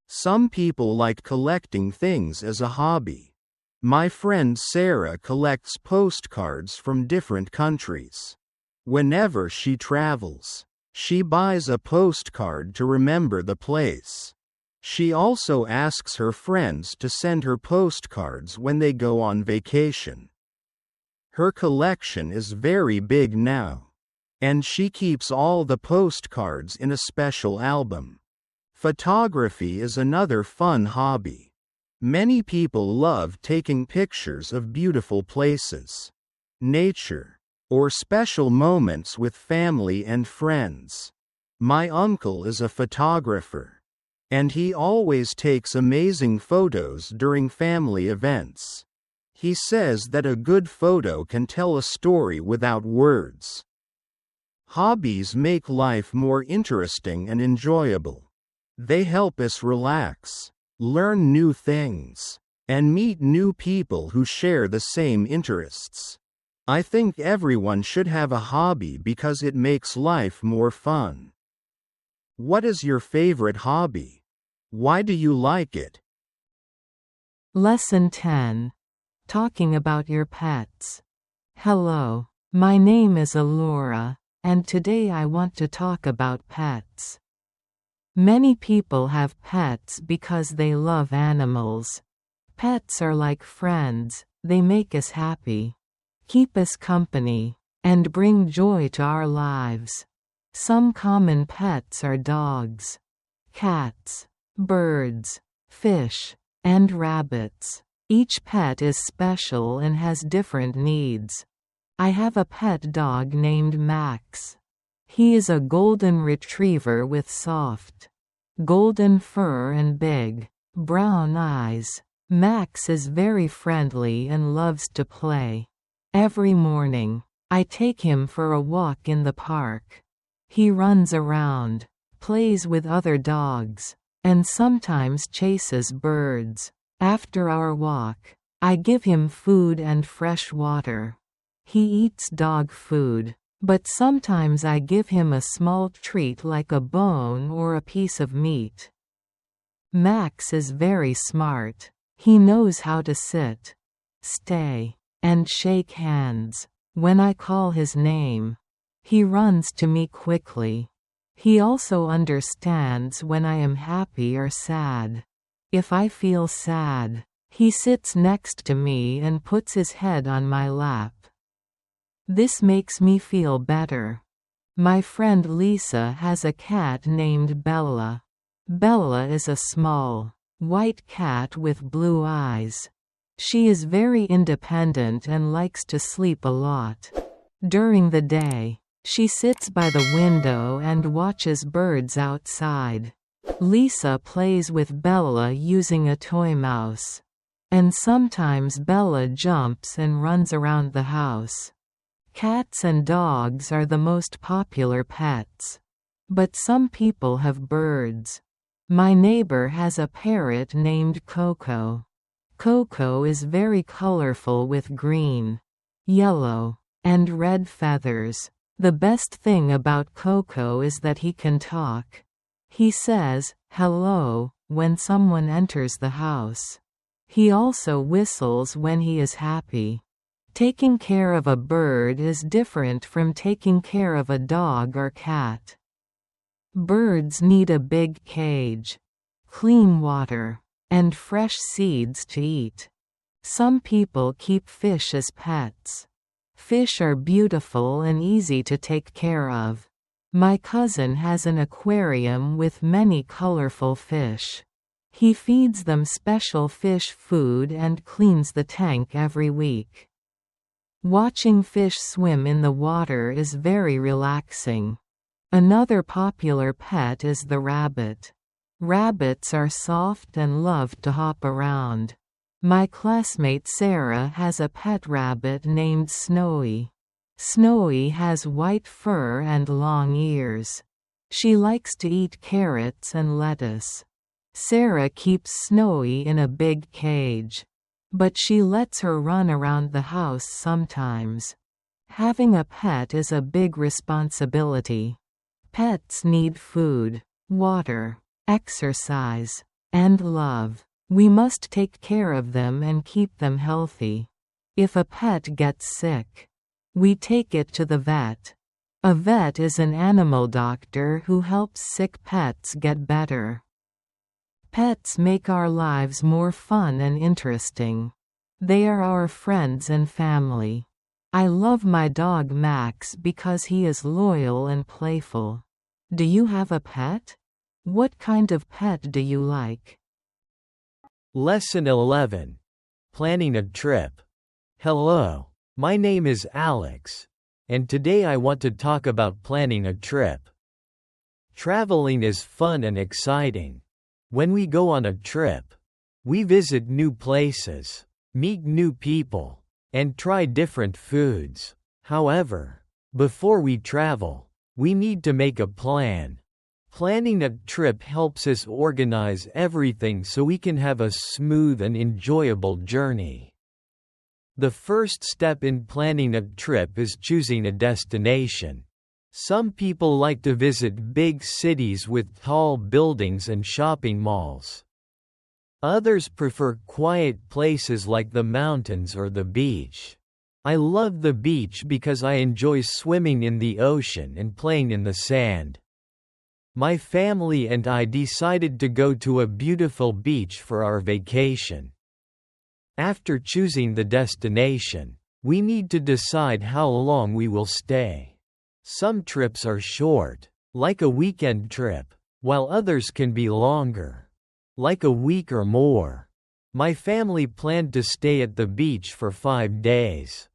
S2: Some people like collecting things as a hobby. My friend Sarah collects postcards from different countries. Whenever she travels, she buys a postcard to remember the place. She also asks her friends to send her postcards when they go on vacation. Her collection is very big now, and she keeps all the postcards in a special album. Photography is another fun hobby. Many people love taking pictures of beautiful places, nature, or special moments with family and friends. My uncle is a photographer, and he always takes amazing photos during family events. He says that a good photo can tell a story without words. Hobbies make life more interesting and enjoyable. They help us relax, learn new things, and meet new people who share the same interests. I think everyone should have a hobby because it makes life more fun. What is your favorite hobby? Why do you like it?
S6: Lesson 10. Talking about your pets. Hello, my name is Allura, and today I want to talk about pets. Many people have pets because they love animals. Pets are like friends, they make us happy, keep us company, and bring joy to our lives. Some common pets are dogs, cats, birds, fish, and rabbits. Each pet is special and has different needs. I have a pet dog named Max. He is a golden retriever with soft, golden fur and big, brown eyes. Max is very friendly and loves to play. Every morning, I take him for a walk in the park. He runs around, plays with other dogs, and sometimes chases birds. After our walk, I give him food and fresh water. He eats dog food, but sometimes I give him a small treat like a bone or a piece of meat. Max is very smart. He knows how to sit, stay, and shake hands. When I call his name, he runs to me quickly. He also understands when I am happy or sad. If I feel sad, he sits next to me and puts his head on my lap. This makes me feel better. My friend Lisa has a cat named Bella. Bella is a small, white cat with blue eyes. She is very independent and likes to sleep a lot. During the day, she sits by the window and watches birds outside. Lisa plays with Bella using a toy mouse. And sometimes Bella jumps and runs around the house. Cats and dogs are the most popular pets. But some people have birds. My neighbor has a parrot named Coco. Coco is very colorful with green, yellow, and red feathers. The best thing about Coco is that he can talk. He says, "Hello," when someone enters the house. He also whistles when he is happy. Taking care of a bird is different from taking care of a dog or cat. Birds need a big cage, clean water, and fresh seeds to eat. Some people keep fish as pets. Fish are beautiful and easy to take care of. My cousin has an aquarium with many colorful fish. He feeds them special fish food and cleans the tank every week. Watching fish swim in the water is very relaxing. Another popular pet is the rabbit. Rabbits are soft and love to hop around. My classmate Sarah has a pet rabbit named Snowy. Snowy has white fur and long ears. She likes to eat carrots and lettuce. Sarah keeps Snowy in a big cage, but she lets her run around the house sometimes. Having a pet is a big responsibility. Pets need food, water, exercise, and love. We must take care of them and keep them healthy. If a pet gets sick, we take it to the vet. A vet is an animal doctor who helps sick pets get better. Pets make our lives more fun and interesting. They are our friends and family. I love my dog Max because he is loyal and playful. Do you have a pet? What kind of pet do you like?
S5: Lesson 11. Planning a trip. Hello, my name is Alex, and today I want to talk about planning a trip. Traveling is fun and exciting. When we go on a trip, we visit new places, meet new people, and try different foods. However, before we travel, we need to make a plan. Planning a trip helps us organize everything so we can have a smooth and enjoyable journey. The first step in planning a trip is choosing a destination. Some people like to visit big cities with tall buildings and shopping malls. Others prefer quiet places like the mountains or the beach. I love the beach because I enjoy swimming in the ocean and playing in the sand. My family and I decided to go to a beautiful beach for our vacation. After choosing the destination, we need to decide how long we will stay. Some trips are short, like a weekend trip, while others can be longer, like a week or more. My family planned to stay at the beach for 5 days.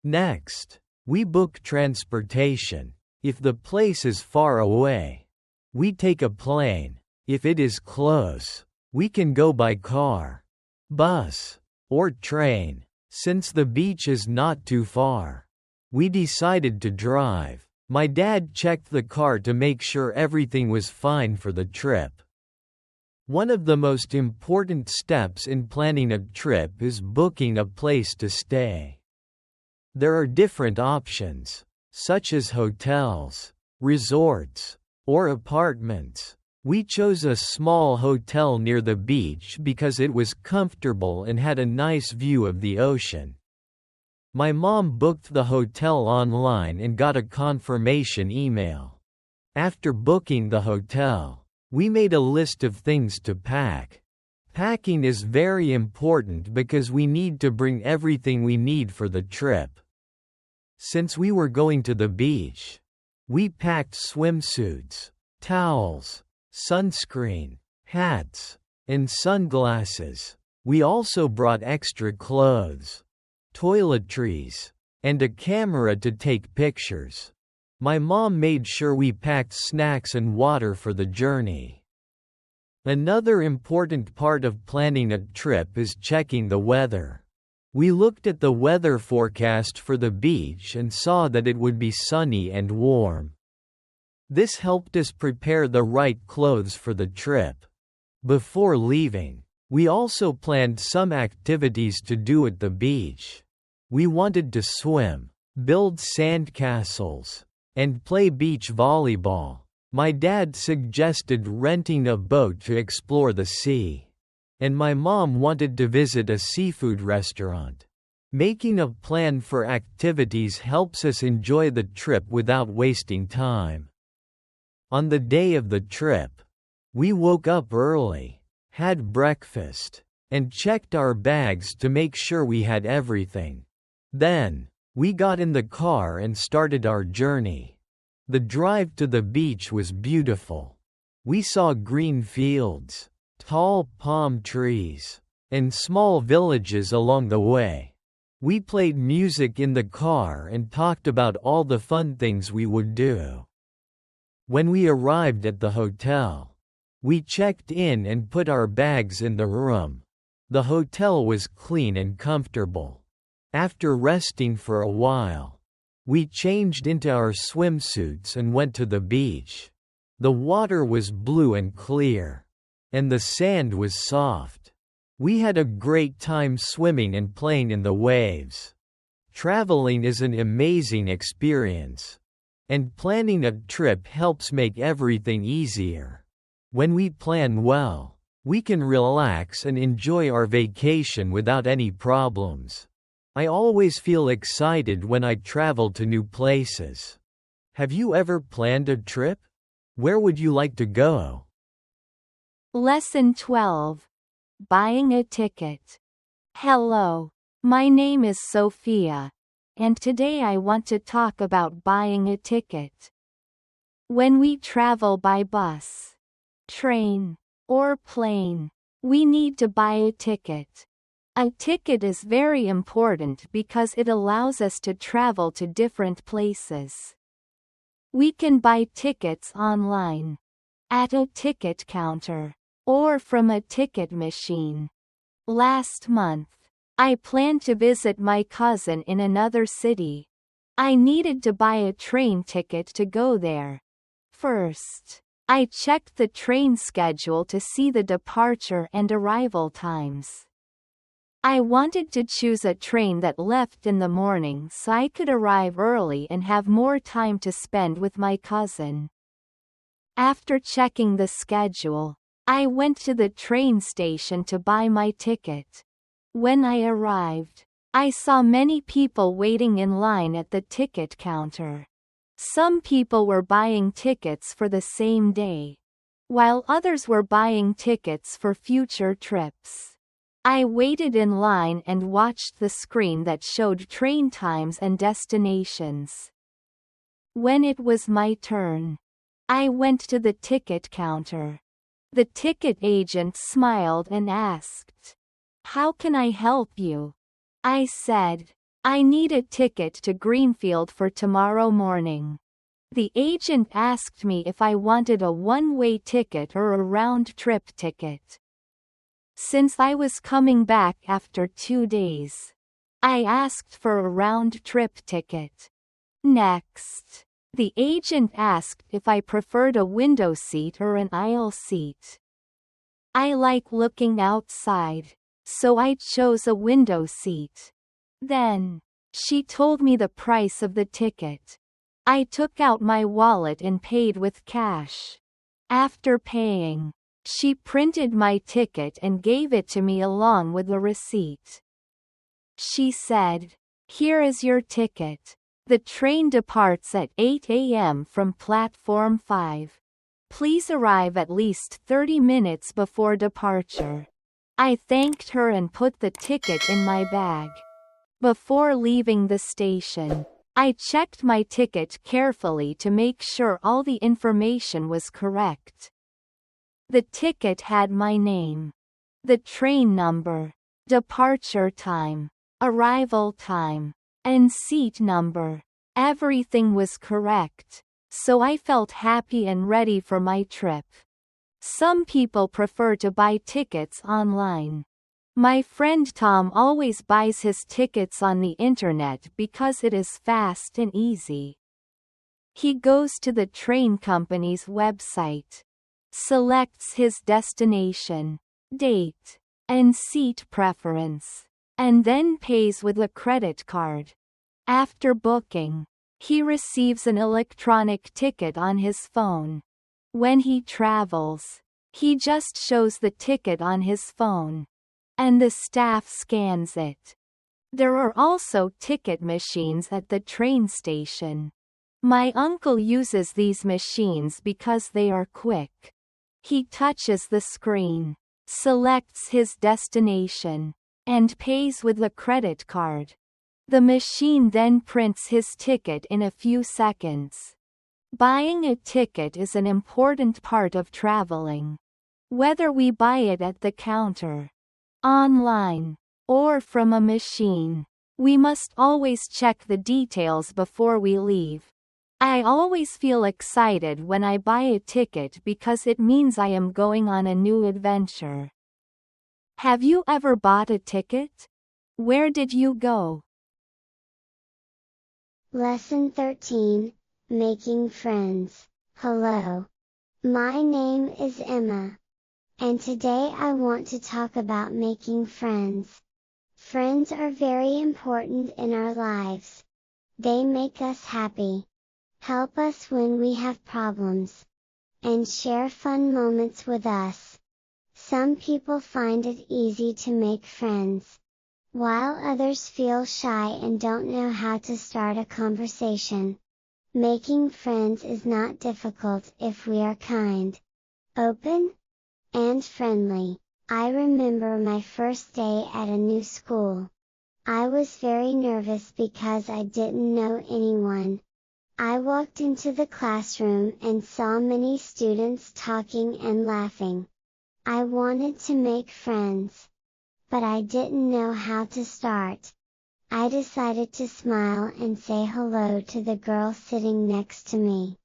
S5: Next, we book transportation. If the place is far away, we take a plane. If it is close, we can go by car, bus, or train. Since the beach is not too far, we decided to drive. My dad checked the car to make sure everything was fine for the trip. One of the most important steps in planning a trip is booking a place to stay. There are different options, such as hotels, resorts, or apartments. We chose a small hotel near the beach because it was comfortable and had a nice view of the ocean. My mom booked the hotel online and got a confirmation email. After booking the hotel, we made a list of things to pack. Packing is very important because we need to bring everything we need for the trip. Since we were going to the beach, we packed swimsuits, towels, sunscreen, hats, and sunglasses. We also brought extra clothes, toiletries, and a camera to take pictures. My mom made sure we packed snacks and water for the journey. Another important part of planning a trip is checking the weather. We looked at the weather forecast for the beach and saw that it would be sunny and warm. This helped us prepare the right clothes for the trip. Before leaving, we also planned some activities to do at the beach. We wanted to swim, build sandcastles, and play beach volleyball. My dad suggested renting a boat to explore the sea, and my mom wanted to visit a seafood restaurant. Making a plan for activities helps us enjoy the trip without wasting time. On the day of the trip, we woke up early, had breakfast, and checked our bags to make sure we had everything. Then, we got in the car and started our journey. The drive to the beach was beautiful. We saw green fields, tall palm trees, and small villages along the way. We played music in the car and talked about all the fun things we would do. When we arrived at the hotel, we checked in and put our bags in the room. The hotel was clean and comfortable. After resting for a while, we changed into our swimsuits and went to the beach. The water was blue and clear, and the sand was soft. We had a great time swimming and playing in the waves. Traveling is an amazing experience, and planning a trip helps make everything easier. When we plan well, we can relax and enjoy our vacation without any problems. I always feel excited when I travel to new places. Have you ever planned a trip? Where would you like to go?
S3: Lesson 12. Buying a ticket. Hello, my name is Sophia, and today I want to talk about buying a ticket. When we travel by bus, train, or plane, we need to buy a ticket. A ticket is very important because it allows us to travel to different places. We can buy tickets online, at a ticket counter, or from a ticket machine. Last month, I planned to visit my cousin in another city. I needed to buy a train ticket to go there. First, I checked the train schedule to see the departure and arrival times. I wanted to choose a train that left in the morning so I could arrive early and have more time to spend with my cousin. After checking the schedule, I went to the train station to buy my ticket. When I arrived, I saw many people waiting in line at the ticket counter. Some people were buying tickets for the same day, while others were buying tickets for future trips. I waited in line and watched the screen that showed train times and destinations. When it was my turn, I went to the ticket counter. The ticket agent smiled and asked, "How can I help you?" I said, "I need a ticket to Greenfield for tomorrow morning." The agent asked me if I wanted a one-way ticket or a round-trip ticket. Since I was coming back after 2 days, I asked for a round-trip ticket. Next, the agent asked if I preferred a window seat or an aisle seat. I like looking outside, so I chose a window seat. Then, she told me the price of the ticket. I took out my wallet and paid with cash. After paying, she printed my ticket and gave it to me along with the receipt. She said, "Here is your ticket. The train departs at 8 a.m. from platform 5. Please arrive at least 30 minutes before departure." I thanked her and put the ticket in my bag. Before leaving the station, I checked my ticket carefully to make sure all the information was correct. The ticket had my name, the train number, departure time, arrival time, and seat number. Everything was correct, so I felt happy and ready for my trip. Some people prefer to buy tickets online. My friend Tom always buys his tickets on the internet because it is fast and easy. He goes to the train company's website, selects his destination, date, and seat preference, and then pays with a credit card. After booking, he receives an electronic ticket on his phone. When he travels, he just shows the ticket on his phone, and the staff scans it. There are also ticket machines at the train station. My uncle uses these machines because they are quick. He touches the screen, selects his destination, and pays with a credit card. The machine then prints his ticket in a few seconds. Buying a ticket is an important part of traveling. Whether we buy it at the counter, online, or from a machine, we must always check the details before we leave. I always feel excited when I buy a ticket because it means I am going on a new adventure. Have you ever bought a ticket? Where did you go?
S7: Lesson 13, Making Friends. Hello. My name is Emma. And today I want to talk about making friends. Friends are very important in our lives. They make us happy, help us when we have problems, and share fun moments with us. Some people find it easy to make friends, while others feel shy and don't know how to start a conversation. Making friends is not difficult if we are kind, open, and friendly. I remember my first day at a new school. I was very nervous because I didn't know anyone. I walked into the classroom and saw many students talking and laughing. I wanted to make friends, but I didn't know how to start. I decided to smile and say hello to the girl sitting next to me.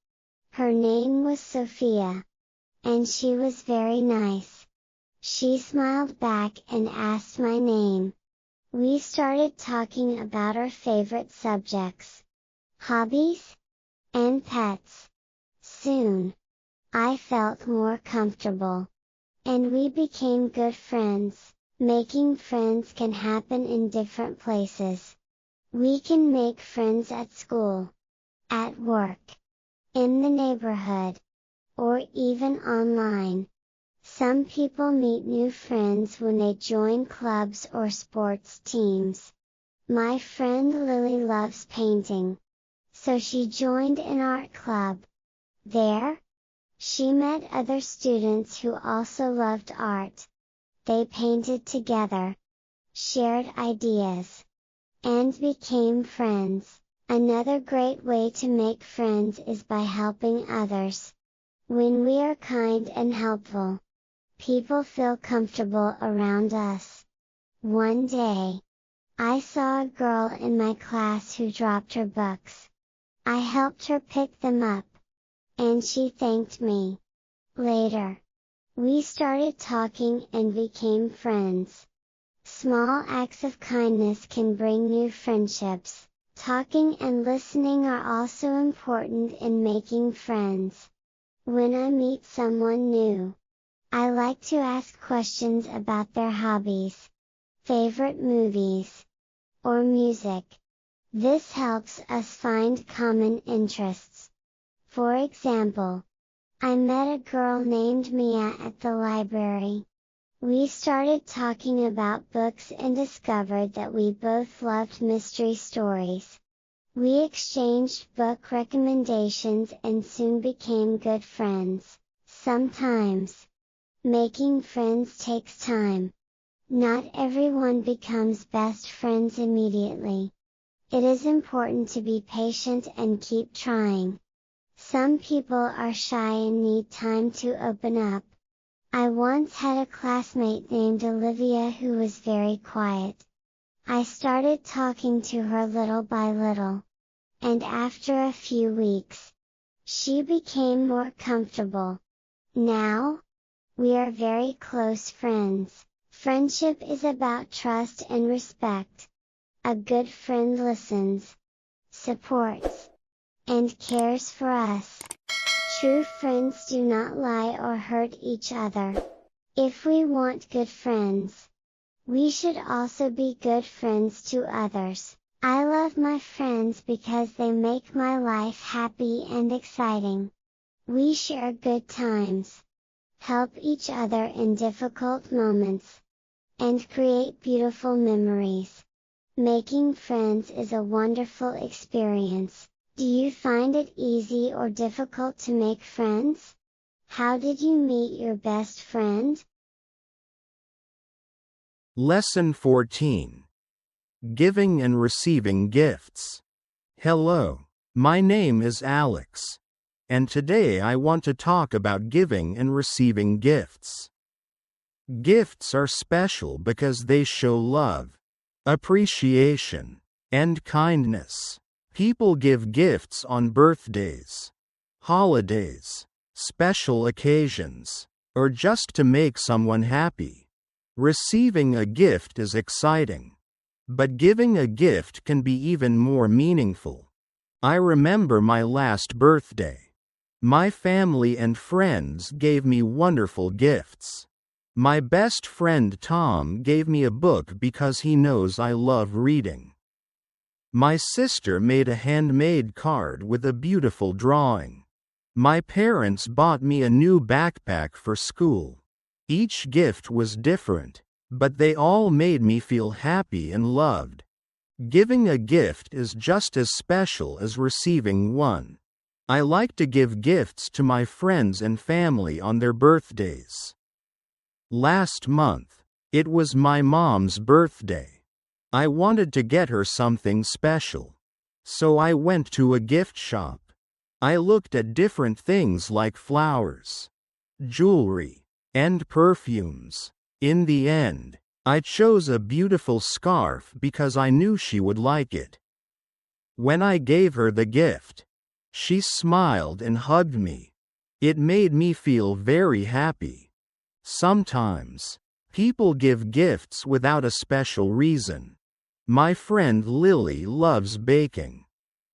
S7: Her name was Sophia, and she was very nice. She smiled back and asked my name. We started talking about our favorite subjects, hobbies, and pets. Soon, I felt more comfortable, and we became good friends. Making friends can happen in different places. We can make friends at school, at work, in the neighborhood, or even online. Some people meet new friends when they join clubs or sports teams. My friend Lily loves painting, so she joined an art club. There, she met other students who also loved art. They painted together, shared ideas, and became friends. Another great way to make friends is by helping others. When we are kind and helpful, people feel comfortable around us. One day, I saw a girl in my class who dropped her books. I helped her pick them up, and she thanked me. Later, we started talking and became friends. Small acts of kindness can bring new friendships. Talking and listening are also important in making friends. When I meet someone new, I like to ask questions about their hobbies, favorite movies, or music. This helps us find common interests. For example, I met a girl named Mia at the library. We started talking about books and discovered that we both loved mystery stories. We exchanged book recommendations and soon became good friends. Sometimes, making friends takes time. Not everyone becomes best friends immediately. It is important to be patient and keep trying. Some people are shy and need time to open up. I once had a classmate named Olivia who was very quiet. I started talking to her little by little, and after a few weeks, she became more comfortable. Now, we are very close friends. Friendship is about trust and respect. A good friend listens, supports, and cares for us. True friends do not lie or hurt each other. If we want good friends, we should also be good friends to others. I love my friends because they make my life happy and exciting. We share good times, help each other in difficult moments, and create beautiful memories. Making friends is a wonderful experience. Do you find it easy or difficult to make friends? How did you meet your best friend?
S2: Lesson 14. Giving and receiving gifts. Hello, my name is Alex, and today I want to talk about giving and receiving gifts. Gifts are special because they show love, appreciation, and kindness. People give gifts on birthdays, holidays, special occasions, or just to make someone happy. Receiving a gift is exciting, but giving a gift can be even more meaningful. I remember my last birthday. My family and friends gave me wonderful gifts. My best friend Tom gave me a book because he knows I love reading. My sister made a handmade card with a beautiful drawing. My parents bought me a new backpack for school. Each gift was different, but they all made me feel happy and loved. Giving a gift is just as special as receiving one. I like to give gifts to my friends and family on their birthdays. Last month, it was my mom's birthday. I wanted to get her something special. So I went to a gift shop. I looked at different things like flowers, jewelry, and perfumes. In the end, I chose a beautiful scarf because I knew she would like it. When I gave her the gift, she smiled and hugged me. It made me feel very happy. Sometimes, people give gifts without a special reason. My friend Lily loves baking,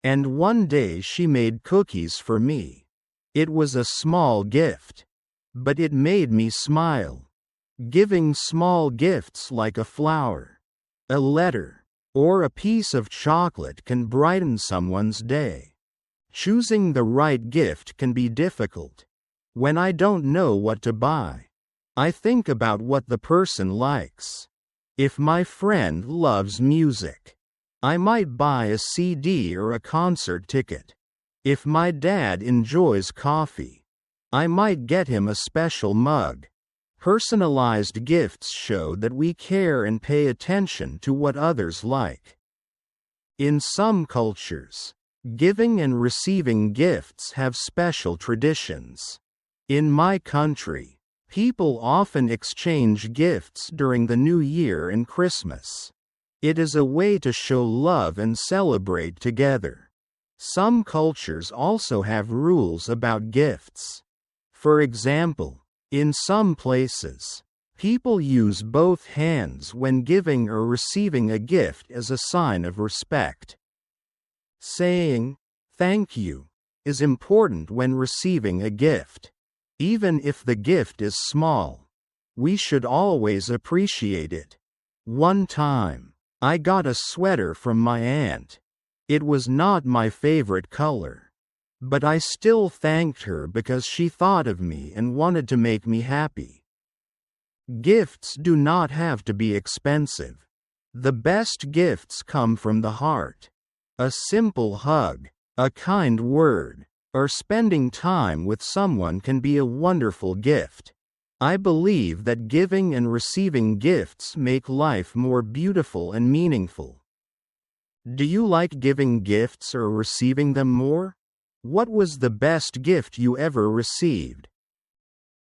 S2: and one day she made cookies for me. It was a small gift, but it made me smile. Giving small gifts like a flower, a letter, or a piece of chocolate can brighten someone's day. Choosing the right gift can be difficult. When I don't know what to buy, I think about what the person likes. If my friend loves music, I might buy a CD or a concert ticket. If my dad enjoys coffee, I might get him a special mug. Personalized gifts show that we care and pay attention to what others like. In some cultures, giving and receiving gifts have special traditions. In my country, people often exchange gifts during the New Year and Christmas. It is a way to show love and celebrate together. Some cultures also have rules about gifts. For example, in some places, people use both hands when giving or receiving a gift as a sign of respect. Saying, "Thank you," is important when receiving a gift. Even if the gift is small, we should always appreciate it. One time, I got a sweater from my aunt. It was not my favorite color, but I still thanked her because she thought of me and wanted to make me happy. Gifts do not have to be expensive. The best gifts come from the heart. A simple hug, a kind word, or spending time with someone can be a wonderful gift. I believe that giving and receiving gifts make life more beautiful and meaningful. Do you like giving gifts or receiving them more? What was the best gift you ever received?